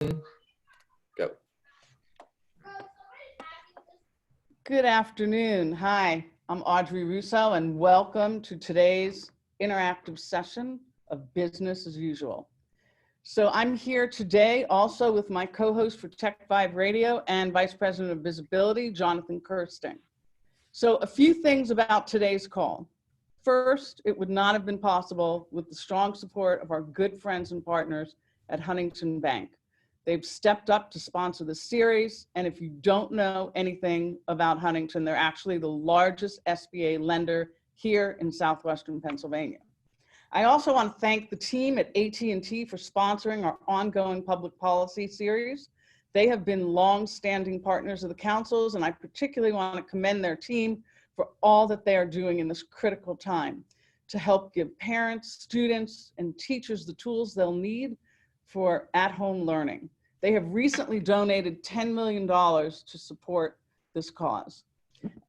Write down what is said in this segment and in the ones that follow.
Go. Good afternoon. Hi, I'm Audrey Russo, and welcome to today's interactive session of Business as Usual. So I'm here today also with my co-host for Tech Vibe Radio and Vice President of Visibility, Jonathan Kirsting. So a few things about today's call. First, it would not have been possible with the strong support of our good friends and partners at Huntington Bank. They've stepped up to sponsor the series, and if you don't know anything about Huntington, they're actually the largest SBA lender here in southwestern Pennsylvania. I also want to thank the team at AT&T for sponsoring our ongoing public policy series. They have been long-standing partners of the councils, and I particularly want to commend their team for all that they are doing in this critical time to help give parents, students, and teachers the tools they'll need for at-home learning. They have recently donated $10 million to support this cause.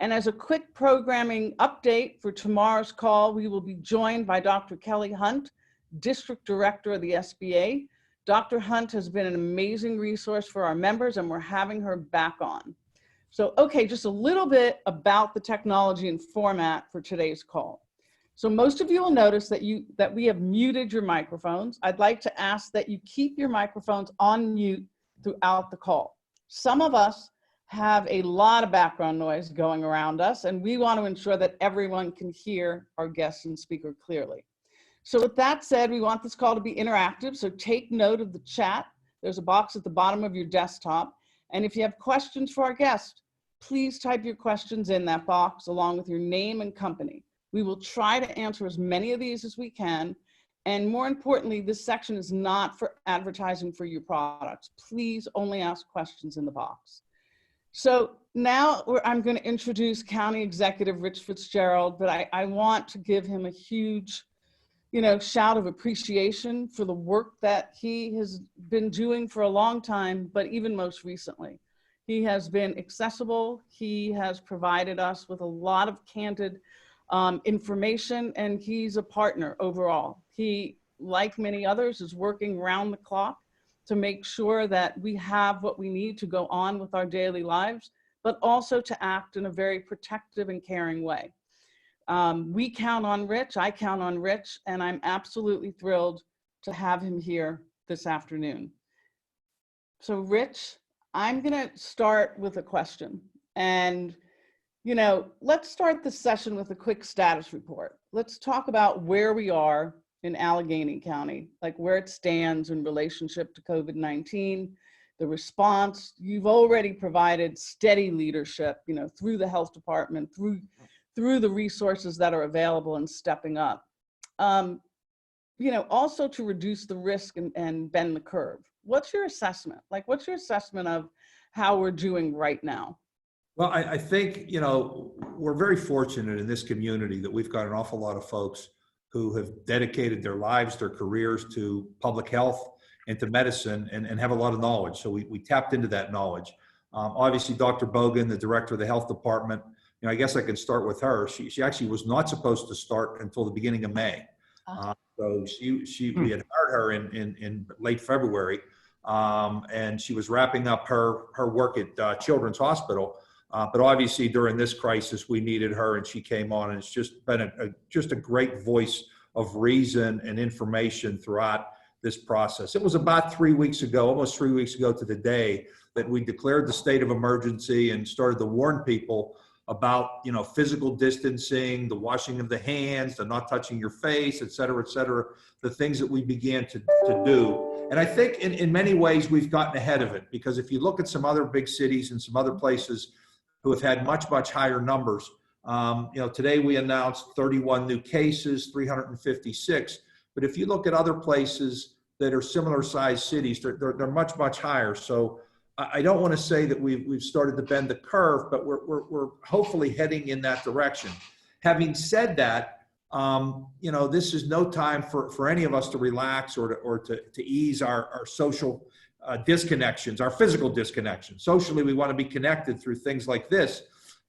And as a quick programming update for tomorrow's call, we will be joined by Dr. Kelly Hunt, District Director of the SBA. Dr. Hunt has been an amazing resource for our members, and we're having her back on. So, okay, just a little bit about the technology and format for today's call. So most of you will notice that we have muted your microphones. I'd like to ask that you keep your microphones on mute throughout the call. Some of us have a lot of background noise going around us, and we want to ensure that everyone can hear our guest and speaker clearly. So with that said, we want this call to be interactive, so take note of the chat. There's a box at the bottom of your desktop, and if you have questions for our guest, please type your questions in that box along with your name and company. We will try to answer as many of these as we can. And more importantly, this section is not for advertising for your products. Please only ask questions in the box. So now I'm going to introduce County Executive Rich Fitzgerald, but I want to give him a huge, shout of appreciation for the work that he has been doing for a long time, but even most recently. He has been accessible. He has provided us with a lot of candid information, and he's a partner overall. He, like many others, is working round the clock to make sure that we have what we need to go on with our daily lives, but also to act in a very protective and caring way. We count on Rich, I count on Rich, and I'm absolutely thrilled to have him here this afternoon. So Rich, I'm gonna start with a question. And let's start the session with a quick status report. Let's talk about where we are in Allegheny County, like where it stands in relationship to COVID-19, the response. You've already provided steady leadership, through the health department, through the resources that are available and stepping up. Also to reduce the risk and bend the curve. What's your assessment? What's your assessment of how we're doing right now? Well, I think, we're very fortunate in this community that we've got an awful lot of folks who have dedicated their lives, their careers to public health and to medicine and have a lot of knowledge. So we tapped into that knowledge. Obviously, Dr. Bogan, the director of the health department, I guess I can start with her. She actually was not supposed to start until the beginning of May. So we had hired her in late February, and she was wrapping up her work at Children's Hospital. But obviously during this crisis, we needed her, and she came on, and it's just been just a great voice of reason and information throughout this process. It was about 3 weeks ago, almost 3 weeks ago to the day, that we declared the state of emergency and started to warn people about, physical distancing, the washing of the hands, the not touching your face, et cetera, the things that we began to do. And I think in many ways we've gotten ahead of it, because if you look at some other big cities and some other places who have had much, much higher numbers. Today we announced 31 new cases, 356. But if you look at other places that are similar sized cities, they're much, much higher. So I don't want to say that we've started to bend the curve, but we're hopefully heading in that direction. Having said that, this is no time for any of us to relax or to ease our social disconnections, our physical disconnections. Socially, we want to be connected through things like this,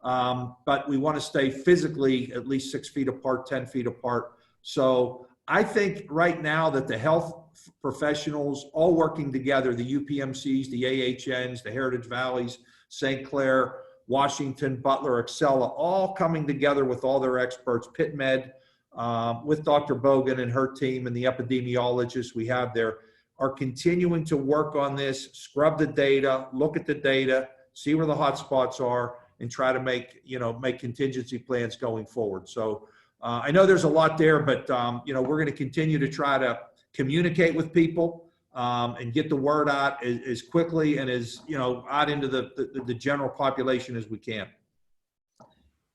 but we want to stay physically at least 6 feet apart, 10 feet apart. So I think right now that the health professionals all working together, the UPMCs, the AHNs, the Heritage Valleys, St. Clair, Washington, Butler, Excella, all coming together with all their experts, PitMed, with Dr. Bogan and her team and the epidemiologists we have there, are continuing to work on this, scrub the data, look at the data, see where the hot spots are, and try to make contingency plans going forward. So I know there's a lot there, but we're going to continue to try to communicate with people and get the word out as quickly and as out into the general population as we can.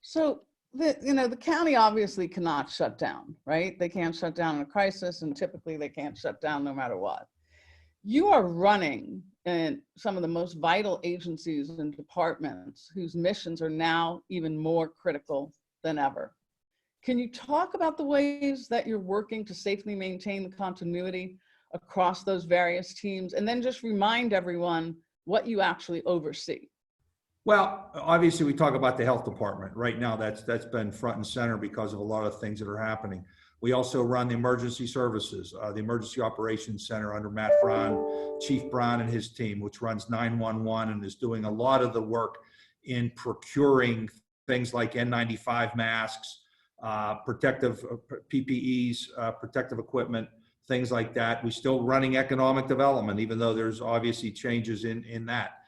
So the county obviously cannot shut down, right? They can't shut down in a crisis, and typically they can't shut down no matter what. You are running in some of the most vital agencies and departments whose missions are now even more critical than ever. Can you talk about the ways that you're working to safely maintain the continuity across those various teams, and then just remind everyone what you actually oversee? Well, obviously we talk about the health department right now. That's been front and center because of a lot of things that are happening. We also run the emergency services, the emergency operations center under Matt Brown, Chief Brown and his team, which runs 911 and is doing a lot of the work in procuring things like N95 masks, protective PPEs, protective equipment, things like that. We're still running economic development, even though there's obviously changes in that.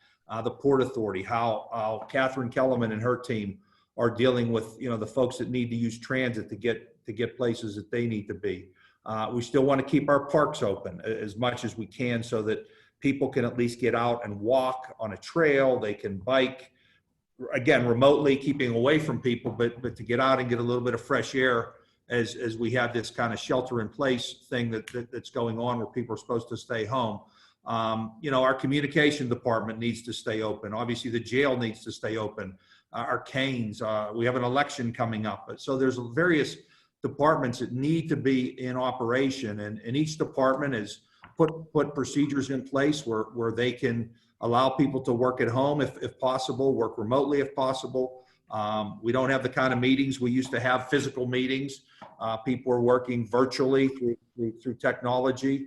The Port Authority, how Catherine Kellerman and her team are dealing with the folks that need to use transit to get places that they need to be. We still want to keep our parks open as much as we can so that people can at least get out and walk on a trail. They can bike, again, remotely, keeping away from people, but to get out and get a little bit of fresh air as we have this kind of shelter in place thing that's going on where people are supposed to stay home. Our communication department needs to stay open. Obviously, the jail needs to stay open. Our canes, we have an election coming up. So there's various departments that need to be in operation, and each department has put procedures in place where they can allow people to work at home if possible, work remotely if possible. We don't have the kind of meetings we used to have, physical meetings. People are working virtually through technology.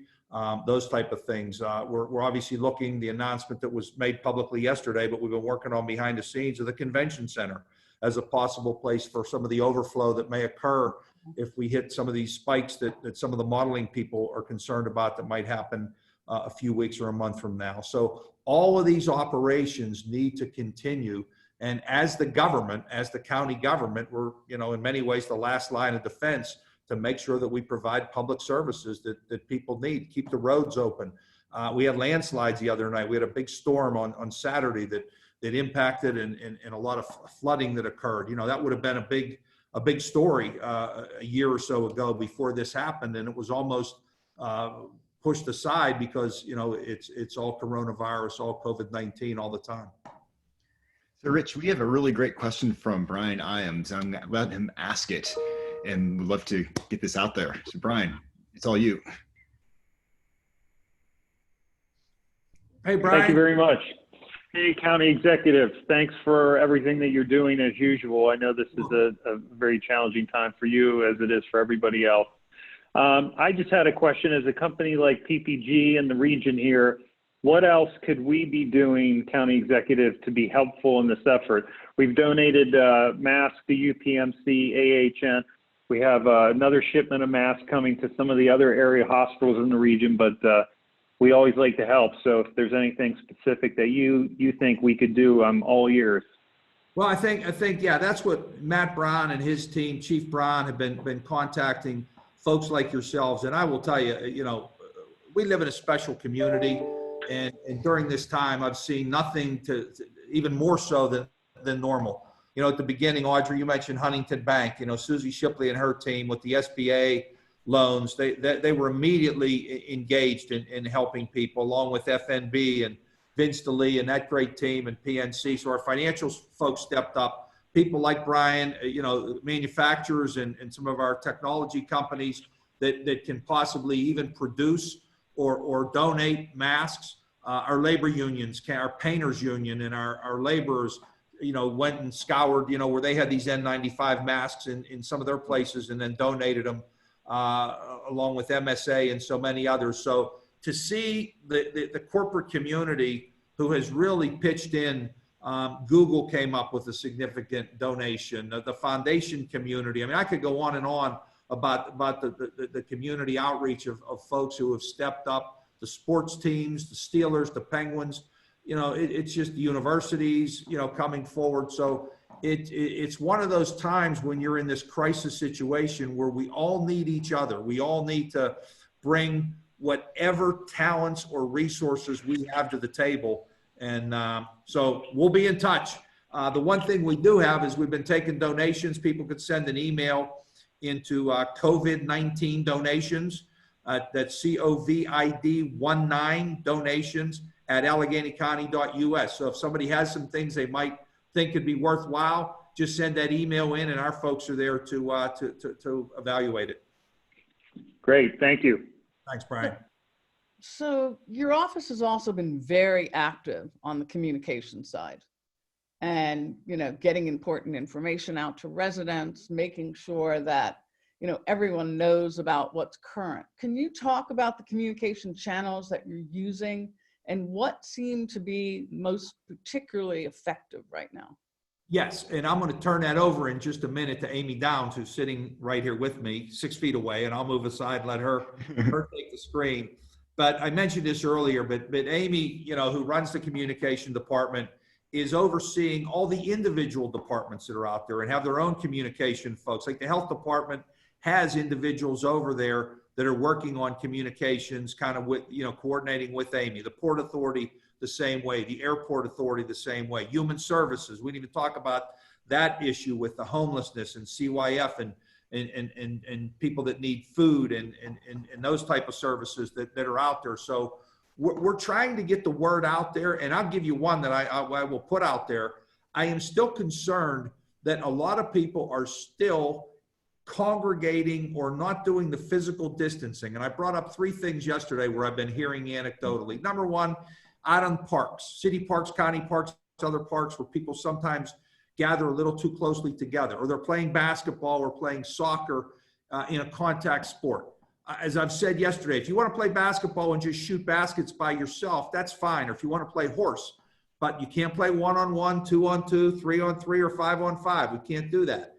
Those type of things. We're obviously looking, the announcement that was made publicly yesterday, but we've been working on behind the scenes of the convention center as a possible place for some of the overflow that may occur if we hit some of these spikes that some of the modeling people are concerned about that might happen a few weeks or a month from now. So all of these operations need to continue. And as the government, as the county government, we're, in many ways, the last line of defense to make sure that we provide public services that people need, keep the roads open. We had landslides the other night. We had a big storm on Saturday that impacted and a lot of flooding that occurred. That would have been a big story a year or so ago before this happened, and it was almost pushed aside because it's all coronavirus, all COVID-19 all the time. So Rich, we have a really great question from Brian Iams. I'm going to let him ask it, and we'd love to get this out there. So Brian, it's all you. Hey, Brian. Thank you very much. Hey, County Executives, thanks for everything that you're doing as usual. I know this is a very challenging time for you as it is for everybody else. I just had a question. As a company like PPG in the region here, what else could we be doing, County Executives, to be helpful in this effort? We've donated masks to UPMC, AHN. We have another shipment of masks coming to some of the other area hospitals in the region, but we always like to help. So if there's anything specific that you think we could do, I'm all ears. Well, I think, yeah, that's what Matt Brown and his team, Chief Brown, have been contacting folks like yourselves. And I will tell you, we live in a special community, and during this time, I've seen nothing to even more so than normal. At the beginning, Audrey, you mentioned Huntington Bank. Susie Shipley and her team with the SBA loans, they were immediately engaged in helping people, along with FNB and Vince DeLee and that great team and PNC. So our financial folks stepped up. People like Brian, manufacturers and some of our technology companies that can possibly even produce or donate masks. Our labor unions, our painters union and our laborers, went and scoured, where they had these N95 masks in some of their places and then donated them along with MSA and so many others. So to see the corporate community who has really pitched in, Google came up with a significant donation, the foundation community. I mean, I could go on and on about the community outreach of folks who have stepped up, the sports teams, the Steelers, the Penguins, it's just the universities, coming forward. So it's one of those times when you're in this crisis situation where we all need each other. We all need to bring whatever talents or resources we have to the table. And so we'll be in touch. The one thing we do have is we've been taking donations. People could send an email into COVID-19 donations. That's COVID-19 donations at AlleghenyCounty.us. So if somebody has some things they might think could be worthwhile, just send that email in, and our folks are there to evaluate it. Great, thank you. Thanks, Brian. So your office has also been very active on the communication side, and getting important information out to residents, making sure that everyone knows about what's current. Can you talk about the communication channels that you're using and what seem to be most particularly effective right now? Yes, and I'm going to turn that over in just a minute to Amy Downs, who's sitting right here with me, 6 feet away, and I'll move aside and let her take the screen. But I mentioned this earlier, but Amy, who runs the communication department, is overseeing all the individual departments that are out there and have their own communication folks. Like the health department has individuals over there that are working on communications, kind of with, coordinating with Amy. The Port Authority, the same way. The Airport Authority, the same way. Human Services, we need to talk about that issue with the homelessness and CYF and people that need food and those type of services that are out there. So we're trying to get the word out there. And I'll give you one that I will put out there. I am still concerned that a lot of people are still congregating or not doing the physical distancing. And I brought up 3 things yesterday where I've been hearing anecdotally. Number one, out on parks, city parks, county parks, other parks where people sometimes gather a little too closely together, or they're playing basketball or playing soccer in a contact sport. As I've said yesterday, if you want to play basketball and just shoot baskets by yourself, that's fine. Or if you want to play horse, but you can't play 1-on-1, 2-on-2, 3-on-3, or 5-on-5. We can't do that.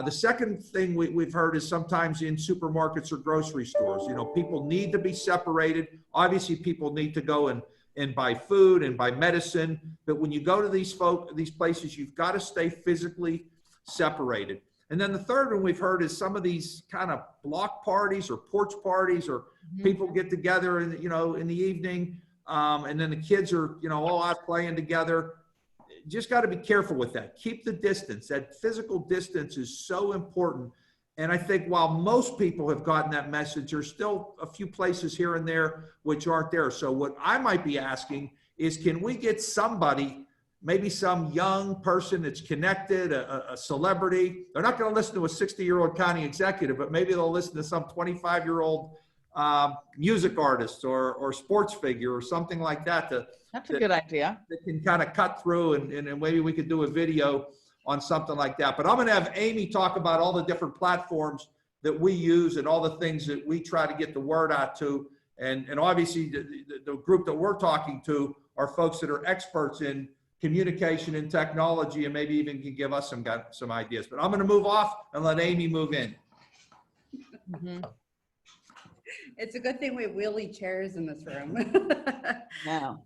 The second thing we've heard is sometimes in supermarkets or grocery stores, people need to be separated. Obviously, people need to go and buy food and buy medicine. But when you go to these places, you've got to stay physically separated. And then the third one we've heard is some of these kind of block parties or porch parties, or people get together in the evening, and then the kids are, all out playing together. Just got to be careful with that. Keep the distance. That physical distance is so important. And I think while most people have gotten that message, there's still a few places here and there which aren't there. So what I might be asking is, can we get somebody, maybe some young person that's connected, a celebrity? They're not going to listen to a 60-year-old county executive, but maybe they'll listen to some 25-year-old music artist or sports figure or something like that. That's a good idea. That can kind of cut through, and maybe we could do a video on something like that. But I'm going to have Amy talk about all the different platforms that we use and all the things that we try to get the word out to. And obviously the group that we're talking to are folks that are experts in communication and technology, and maybe even can give us some ideas. But I'm going to move off and let Amy move in. It's a good thing we have wheelie chairs in this room. Wow.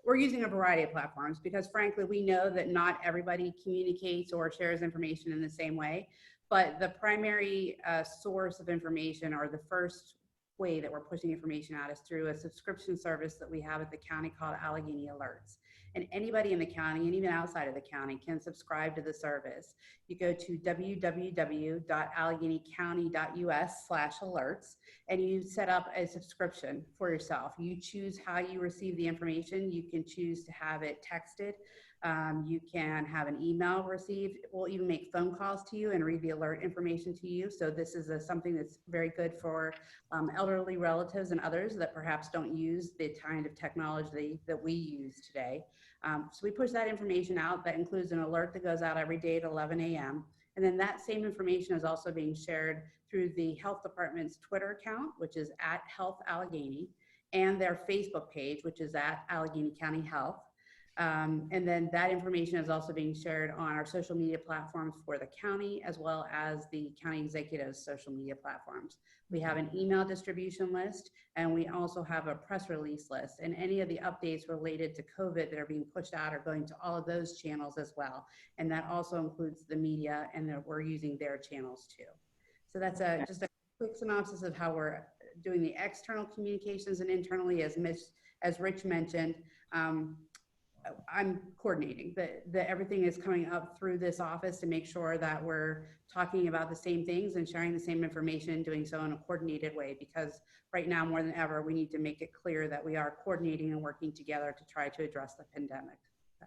We're using a variety of platforms because frankly, we know that not everybody communicates or shares information in the same way, but the primary source of information, or the first way that we're pushing information out, is through a subscription service that we have at the county called Allegheny Alerts. And anybody in the county, and even outside of the county, can subscribe to the service. You go to www.AlleghenyCounty.us/alerts, and you set up a subscription for yourself. You choose how you receive the information. You can choose to have it texted. You can have an email received. We'll even make phone calls to you and read the alert information to you. So this is something that's very good for elderly relatives and others that perhaps don't use the kind of technology that we use today. So we push that information out. That includes an alert that goes out every day at 11 a.m. And then that same information is also being shared through the health department's Twitter account, which is at Health Allegheny, and their Facebook page, which is at Allegheny County Health. And then that information is also being shared on our social media platforms for the county, as well as the county executive's social media platforms. We have an email distribution list, and we also have a press release list. And any of the updates related to COVID that are being pushed out are going to all of those channels as well. And that also includes the media, and that we're using their channels too. So that's just a quick synopsis of how we're doing the external communications, and internally, as Rich mentioned, I'm coordinating that everything is coming up through this office to make sure that we're talking about the same things and sharing the same information, doing so in a coordinated way, because right now more than ever, we need to make it clear that we are coordinating and working together to try to address the pandemic.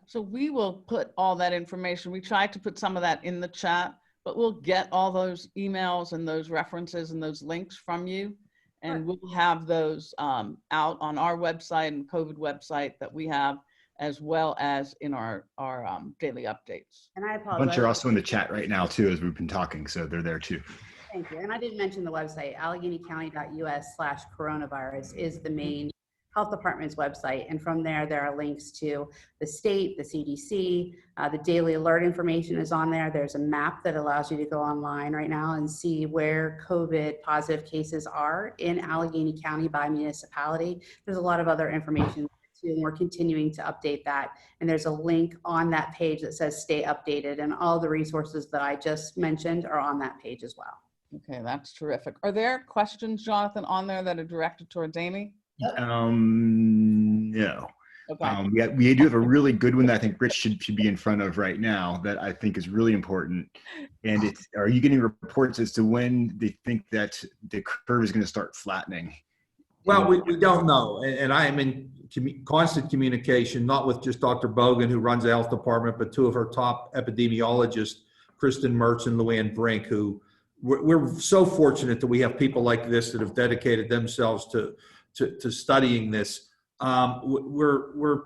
So we will put all that information. We tried to put some of that in the chat, but we'll get all those emails and those references and those links from you. And we'll have those out on our website and COVID website that we have, as well as in our daily updates. And I A apologize. bunch are also in the chat right now too, as we've been talking, so they're there too. Thank you. And I didn't mention the website, AlleghenyCounty.us/coronavirus is the main health department's website. And from there, there are links to the state, the CDC, the daily alert information is on there. There's a map that allows you to go online right now and see where COVID positive cases are in Allegheny County by municipality. There's a lot of other information, and we're continuing to update that. And there's a link on that page that says stay updated, and all the resources that I just mentioned are on that page as well. Okay, that's terrific. Are there questions, Jonathan, on there that are directed towards Amy? No. Okay. We do have a really good one that I think Rich should be in front of right now that I think is really important. And it's, are you getting reports as to when they think that the curve is going to start flattening? Well, we don't know. And I am in constant communication, not with just Dr. Bogan, who runs the health department, but two of her top epidemiologists, Kristen Mertz and Luann Brink, who we're so fortunate that we have people like this that have dedicated themselves to studying this. We're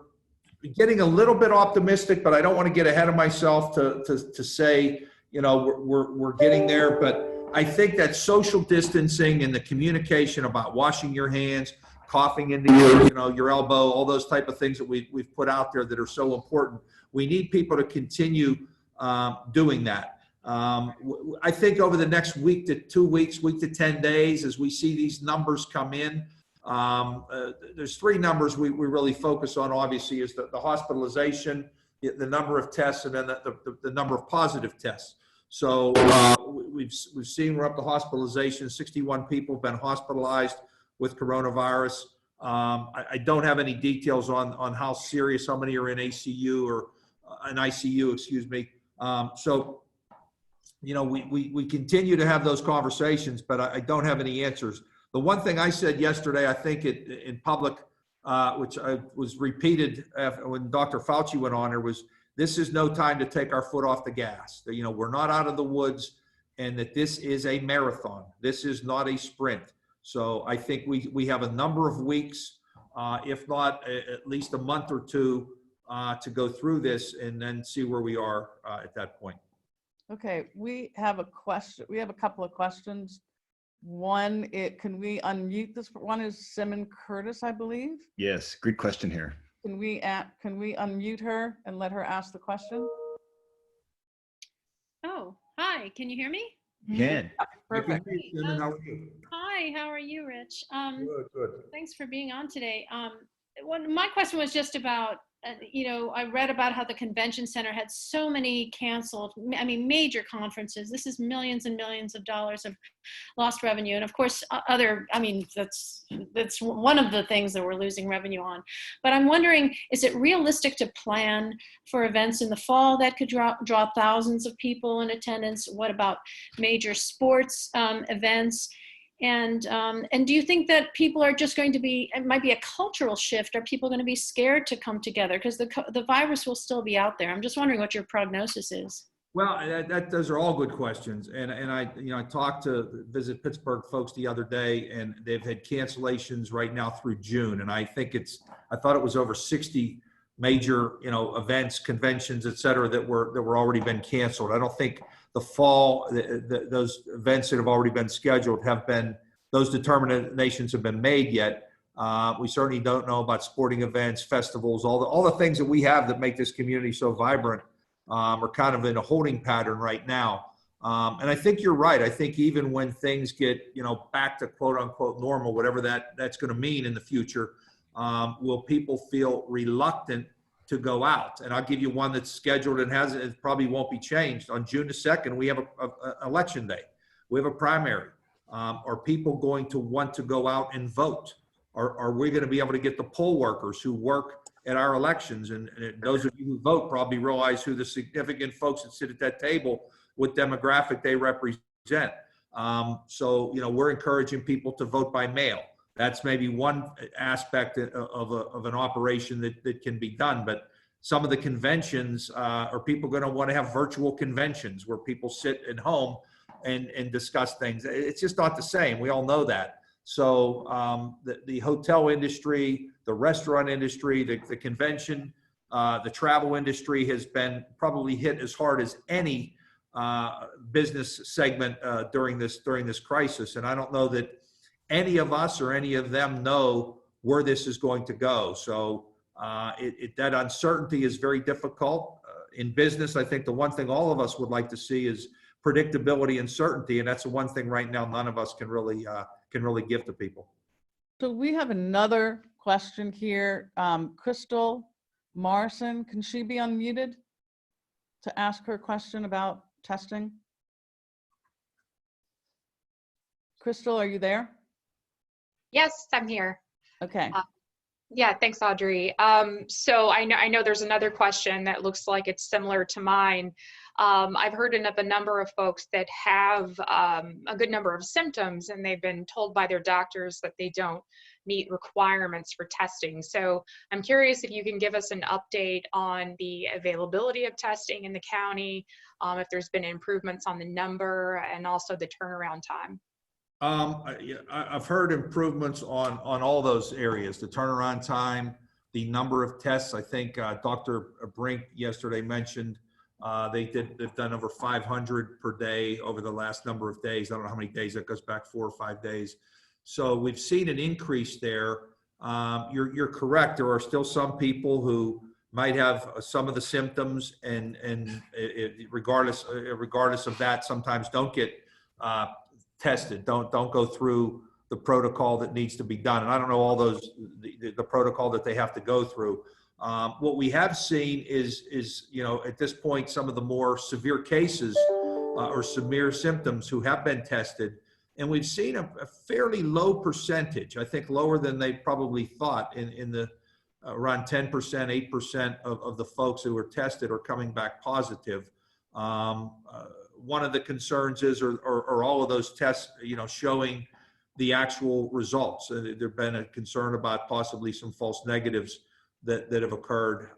getting a little bit optimistic, but I don't want to get ahead of myself to say, you know, we're getting there. But I think that social distancing and the communication about washing your hands, coughing into your elbow, all those type of things that we've put out there that are so important. We need people to continue doing that. I think over the next week to 2 weeks, week to 10 days, as we see these numbers come in, there's three numbers we really focus on, obviously, is the hospitalization, the number of tests, and then the number of positive tests. So we've seen we're up to hospitalization. 61 people have been hospitalized with coronavirus. I don't have any details on how serious, how many are in ACU or an ICU, excuse me. So, you know, we continue to have those conversations, but I don't have any answers. The one thing I said yesterday, I think in public, which was repeated when Dr. Fauci went on there, was this is no time to take our foot off the gas. You know, we're not out of the woods, and that this is a marathon. This is not a sprint. So I think we have a number of weeks, if not at least a month or two, to go through this and then see where we are at that point. Okay, we have a question. We have a couple of questions. One, can we unmute this? One is Simon Curtis, I believe. Yes, good question here. Can we unmute her and let her ask the question? Oh, hi. Can you hear me? You can. Perfect. How are you? Hi, how are you, Rich? Good. Thanks for being on today. My question was just about, I read about how the convention center had so many canceled, major conferences. This is millions and millions of dollars of lost revenue. And of course, that's one of the things that we're losing revenue on. But I'm wondering, is it realistic to plan for events in the fall that could draw thousands of people in attendance? What about major sports events? And do you think that people are just going to be, it might be a cultural shift? Are people going to be scared to come together? Because the virus will still be out there. I'm just wondering what your prognosis is. Well, those are all good questions. And I talked to Visit Pittsburgh folks the other day, and they've had cancellations right now through June. And I thought it was over 60 major, events, conventions, et cetera, that were already been canceled. I don't think the fall, those events that have already been scheduled those determinations have been made yet. We certainly don't know about sporting events, festivals, all the things that we have that make this community so vibrant are kind of in a holding pattern right now. And I think you're right. I think even when things get, back to quote unquote normal, whatever that's going to mean in the future, will people feel reluctant to go out? And I'll give you one that's scheduled and it probably won't be changed. On June the 2nd, we have an election day. We have a primary. Are people going to want to go out and vote? Are we going to be able to get the poll workers who work at our elections? And those of you who vote probably realize who the significant folks that sit at that table, what demographic they represent. So, we're encouraging people to vote by mail. That's maybe one aspect of an operation that can be done. But some of the conventions, are people going to want to have virtual conventions where people sit at home and discuss things? It's just not the same. We all know that. So the hotel industry, the restaurant industry, the convention, the travel industry has been probably hit as hard as any business segment during this crisis. And I don't know that any of us or any of them know where this is going to go. So that uncertainty is very difficult. In business, I think the one thing all of us would like to see is predictability and certainty. And that's the one thing right now none of us can really give to people. So we have another question here. Crystal Morrison, can she be unmuted to ask her question about testing? Crystal, are you there? Yes, I'm here. Okay. Yeah, thanks, Audrey. So I know there's another question that looks like it's similar to mine. I've heard of a number of folks that have a good number of symptoms, and they've been told by their doctors that they don't meet requirements for testing. So I'm curious if you can give us an update on the availability of testing in the county, if there's been improvements on the number, and also the turnaround time. I've heard improvements on all those areas, the turnaround time, the number of tests. I think Dr. Brink yesterday mentioned they've done over 500 per day over the last number of days. I don't know how many days that goes back, 4 or 5 days. So we've seen an increase there. You're correct. There are still some people who might have some of the symptoms, and regardless of that, sometimes don't get tested, don't go through the protocol that needs to be done. And I don't know all those, the protocol that they have to go through. What we have seen is, at this point, some of the more severe cases or severe symptoms who have been tested. And we've seen a fairly low percentage, I think lower than they probably thought, in the around 10%, 8% of the folks who were tested are coming back positive. One of the concerns is, are all of those tests, showing the actual results? There've been a concern about possibly some false negatives that have occurred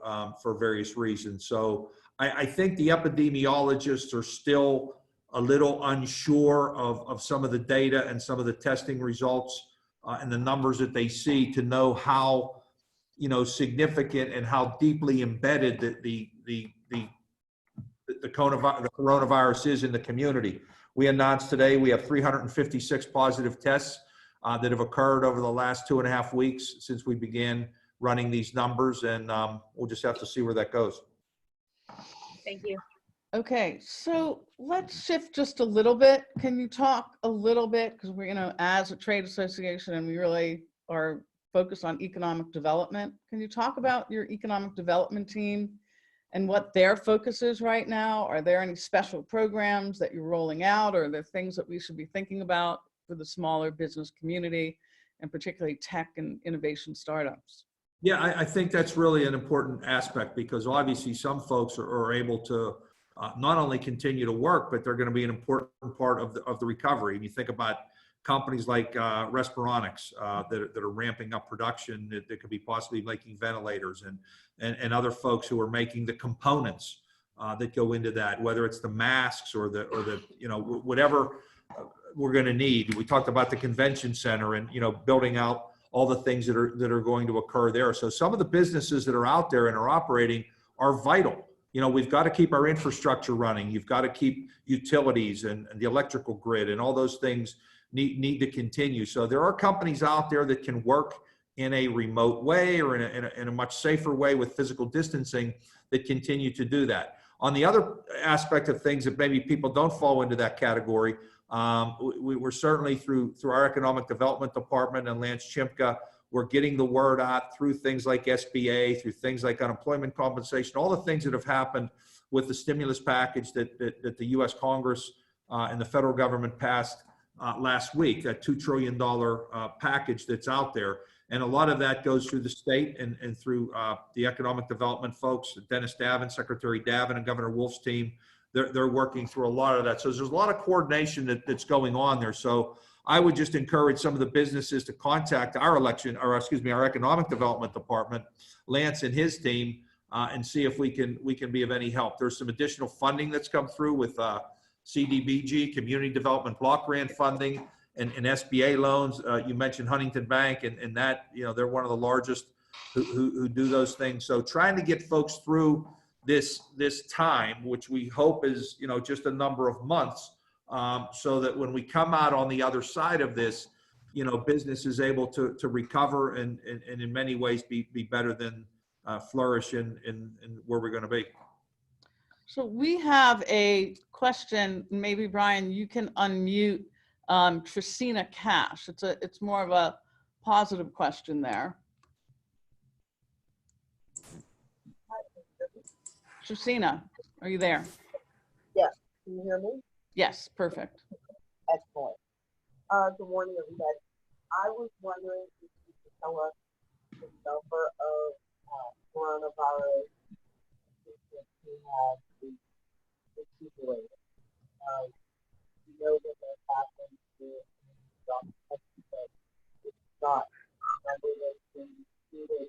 for various reasons. So I think the epidemiologists are still a little unsure of some of the data and some of the testing results and the numbers that they see to know how, significant and how deeply embedded the coronavirus is in the community. We announced today we have 356 positive tests that have occurred over the last 2.5 weeks since we began running these numbers, and we'll just have to see where that goes. Thank you. Okay, so let's shift just a little bit. Can you talk a little bit, because we're, as a trade association, and we really are focused on economic development. Can you talk about your economic development team and what their focus is right now? Are there any special programs that you're rolling out, or are there things that we should be thinking about for the smaller business community, and particularly tech and innovation startups? Yeah, I think that's really an important aspect, because obviously some folks are able to not only continue to work, but they're going to be an important part of the recovery. And you think about companies like Respironics that are ramping up production, that could be possibly making ventilators, and other folks who are making the components that go into that, whether it's the masks or the whatever we're going to need. We talked about the convention center and building out all the things that are going to occur there. So some of the businesses that are out there and are operating are vital you know, we've got to keep our infrastructure running. You've got to keep utilities and the electrical grid and all those things need to continue. So there are companies out there that can work in a remote way or in a much safer way with physical distancing that continue to do that. On the other aspect of things that maybe people don't fall into that category, we're certainly through our economic development department and Lance Chimka, we're getting the word out through things like SBA, through things like unemployment compensation, all the things that have happened with the stimulus package that the U.S. Congress and the federal government passed last week, that $2 trillion package that's out there. And a lot of that goes through the state and through the economic development folks, Dennis Davin, Secretary Davin, and Governor Wolf's team. They're working through a lot of that. So there's a lot of coordination that's going on there. So I would just encourage some of the businesses to contact our economic development department, Lance and his team, and see if we can be of any help. There's some additional funding that's come through with CDBG, Community Development Block Grant funding, and SBA loans. You mentioned Huntington Bank, and that, you know, they're one of the largest who do those things. So trying to get folks through this time, which we hope is, you know, just a number of months, so that when we come out on the other side of this, you know, business is able to recover and in many ways be better than flourish in where we're going to be. So we have a question. Maybe Brian, you can unmute Trisina Cash. It's more of a positive question there. Trisina, are you there? Yes. Can you hear me? Yes, perfect. Excellent. Good morning, everybody. I was wondering if you could tell us the number of coronavirus patients who have recuperated. You know that that happens with but it's not a number that's been reported.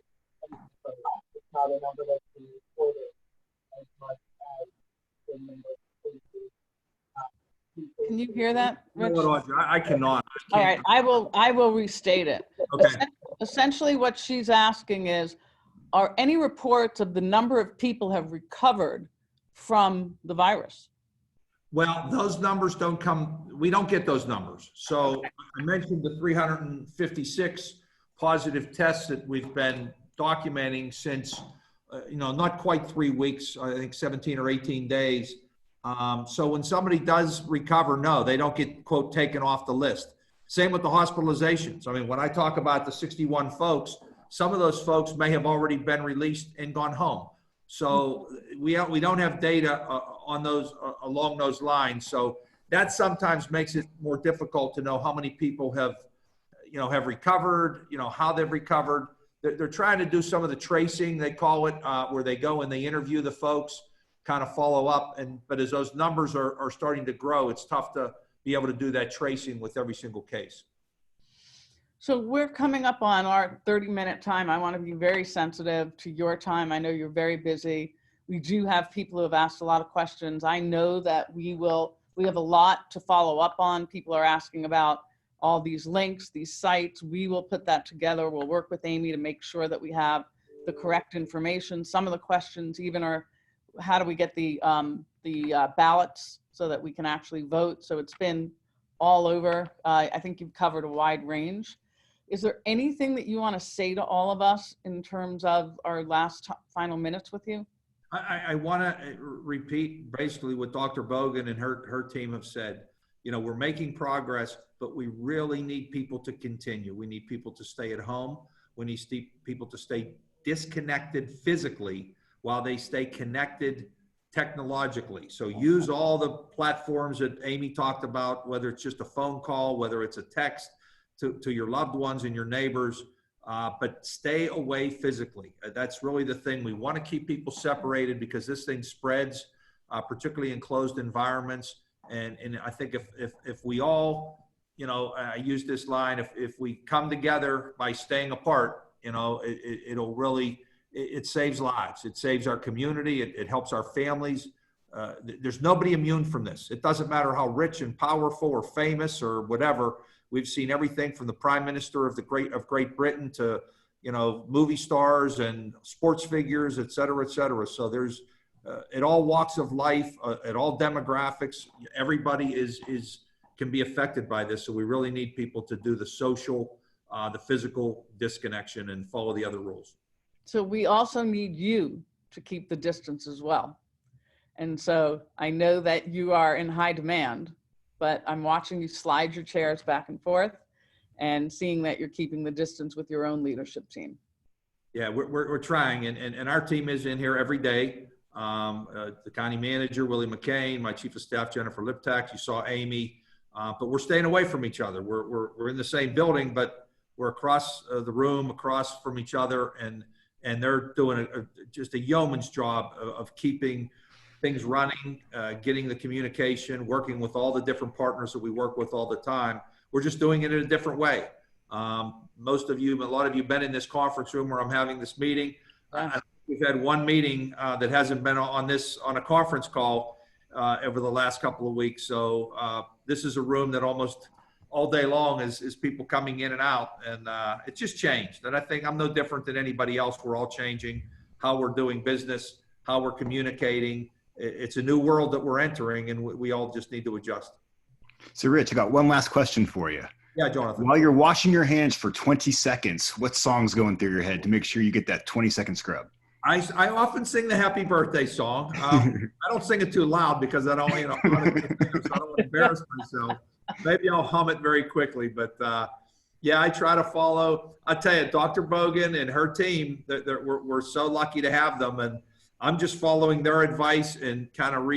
It's not a number that's been reported as much as the number of cases. Can you hear that, Rich? I cannot. All right, I will restate it. Okay. Essentially what she's asking is, are any reports of the number of people have recovered from the virus? Well, those numbers don't come, we don't get those numbers. So I mentioned the 356 positive tests that we've been documenting since, you know, not quite 3 weeks, I think 17 or 18 days. So when somebody does recover, no, they don't get, quote, taken off the list. Same with the hospitalizations. I mean, when I talk about the 61 folks, some of those folks may have already been released and gone home. So we don't have data on those along those lines. So that sometimes makes it more difficult to know how many people have recovered, you know, how they've recovered. They're trying to do some of the tracing, they call it, where they go and they interview the folks, kind of follow up. But as those numbers are starting to grow, it's tough to be able to do that tracing with every single case. So we're coming up on our 30-minute time. I want to be very sensitive to your time. I know you're very busy. We do have people who have asked a lot of questions. I know that we have a lot to follow up on. People are asking about all these links, these sites. We will put that together. We'll work with Amy to make sure that we have the correct information. Some of the questions even are, how do we get the ballots so that we can actually vote? So it's been all over. I think you've covered a wide range. Is there anything that you want to say to all of us in terms of our last final minutes with you? I want to repeat basically what Dr. Bogan and her team have said. You know, we're making progress, but we really need people to continue. We need people to stay at home. We need people to stay disconnected physically while they stay connected technologically. So use all the platforms that Amy talked about, whether it's just a phone call, whether it's a text to your loved ones and your neighbors, but stay away physically. That's really the thing. We want to keep people separated because this thing spreads, particularly in closed environments. And I think if we all, you know, I use this line, if we come together by staying apart, you know, it'll really, it saves lives. It saves our community. It helps our families. There's nobody immune from this. It doesn't matter how rich and powerful or famous or whatever. We've seen everything from the Prime Minister of Great Britain to, you know, movie stars and sports figures, et cetera, et cetera. So at all walks of life, at all demographics. Everybody can be affected by this. So we really need people to do the social, the physical disconnection and follow the other rules. So we also need you to keep the distance as well. And so I know that you are in high demand, but I'm watching you slide your chairs back and forth and seeing that you're keeping the distance with your own leadership team. Yeah, we're trying, and our team is in here every day. The county manager, Willie McCain, my chief of staff, Jennifer Liptak, you saw Amy, but we're staying away from each other. We're in the same building, but we're across the room, across from each other, and they're doing just a yeoman's job of keeping things running, getting the communication, working with all the different partners that we work with all the time. We're just doing it in a different way. Most of you, a lot of you have been in this conference room where I'm having this meeting. We've had one meeting that hasn't been on a conference call over the last couple of weeks. So this is a room that almost all day long is people coming in and out, and it's just changed. And I think I'm no different than anybody else. We're all changing how we're doing business, how we're communicating. It's a new world that we're entering, and we all just need to adjust. So Rich, I got one last question for you. Yeah, Jonathan. While you're washing your hands for 20 seconds, what song's going through your head to make sure you get that 20-second scrub? I often sing the happy birthday song. I don't sing it too loud because I don't, so I don't want to embarrass myself. Maybe I'll hum it very quickly, but yeah, I try to follow. I tell you, Dr. Bogan and her team, we're so lucky to have them, and I'm just following their advice and kind of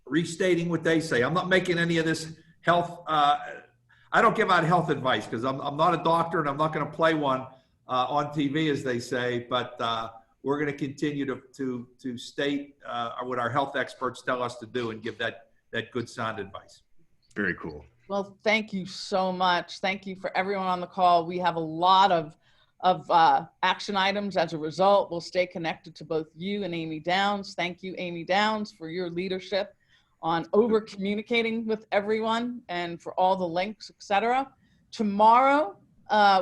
restating what they say. I'm not making any of this health. I don't give out health advice because I'm not a doctor, and I'm not going to play one on TV, as they say. But we're going to continue to state what our health experts tell us to do and give that good sound advice. Very cool. Well, thank you so much. Thank you for everyone on the call. We have a lot of action items as a result. We'll stay connected to both you and Amy Downs. Thank you, Amy Downs, for your leadership on over communicating with everyone and for all the links, etc. Tomorrow,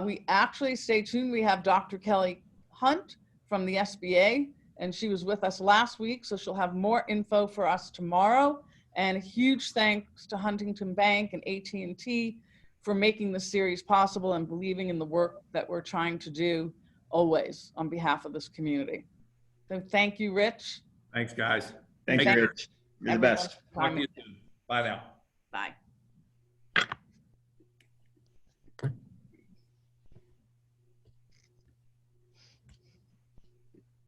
we actually, stay tuned, we have Dr. Kelly Hunt from the SBA, and she was with us last week, so she'll have more info for us tomorrow. And a huge thanks to Huntington Bank and AT&T for making this series possible and believing in the work that we're trying to do always on behalf of this community. So thank you, Rich. Thanks, guys. Thank you, Rich. You're the best. Talk to you soon. Bye now.